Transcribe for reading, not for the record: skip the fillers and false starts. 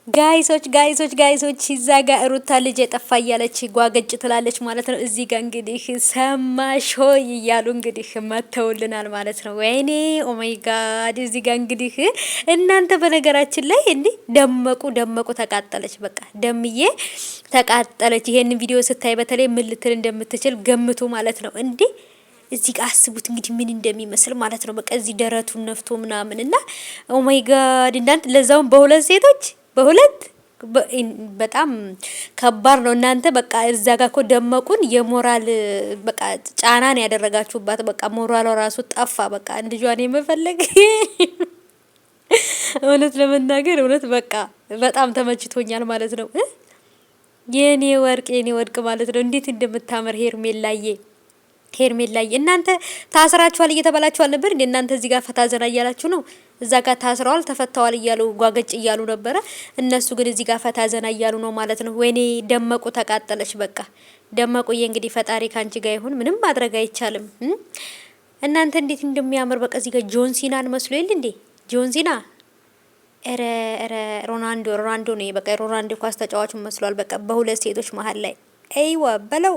ጋይሶች እዛ ጋር ሩታ ልጅ የጠፋ እያለች ጓገጭ ትላለች ማለት ነው። እዚህ ጋር እንግዲህ ሰማሽ ሆይ እያሉ እንግዲህ መተውልናል ማለት ነው። ወይኔ ኦማይ ጋድ። እዚህ ጋር እንግዲህ እናንተ በነገራችን ላይ እንዲህ ደመቁ ተቃጠለች። በቃ ደምዬ ተቃጠለች። ይሄን ቪዲዮ ስታይ በተለይ ምን ልትል እንደምትችል ገምቱ ማለት ነው። እንዲህ እዚህ ጋር አስቡት እንግዲህ ምን እንደሚመስል ማለት ነው። በቃ እዚህ ደረቱን ነፍቶ ምናምን እና ኦማይ ጋድ እናንተ ለዛውም በሁለት ሴቶች በሁለት በጣም ከባድ ነው። እናንተ በቃ እዛ ጋር እኮ ደመቁን የሞራል በቃ ጫናን ያደረጋችሁባት። በቃ ሞራሏ ራሱ ጠፋ። በቃ ልጇን የመፈለግ እውነት ለመናገር እውነት በቃ በጣም ተመችቶኛል ማለት ነው። የኔ ወርቅ ማለት ነው። እንዴት እንደምታምር ሄርሜላዬ እናንተ ታስራችኋል እየተባላችሁ አልነበር እንዴ? እናንተ እዚህ ጋር ፈታ ዘና እያላችሁ ነው። እዛ ጋር ታስረዋል ተፈተዋል እያሉ ጓገጭ እያሉ ነበረ። እነሱ ግን እዚህ ጋር ፈታ ዘና እያሉ ነው ማለት ነው። ወይኔ ደመቁ ተቃጠለች። በቃ ደመቁዬ እንግዲህ ፈጣሪ ካንቺ ጋር ይሁን። ምንም ማድረግ አይቻልም። እናንተ እንዴት እንደሚያምር በቃ እዚህ ጋር ጆን ሲናን መስሎ ይል እንዴ? ጆን ሲና ረ ሮናልዶ ነው በቃ ሮናልዶ ኳስ ተጫዋቹ መስሏል። በቃ በሁለት ሴቶች መሀል ላይ አይዋ በለው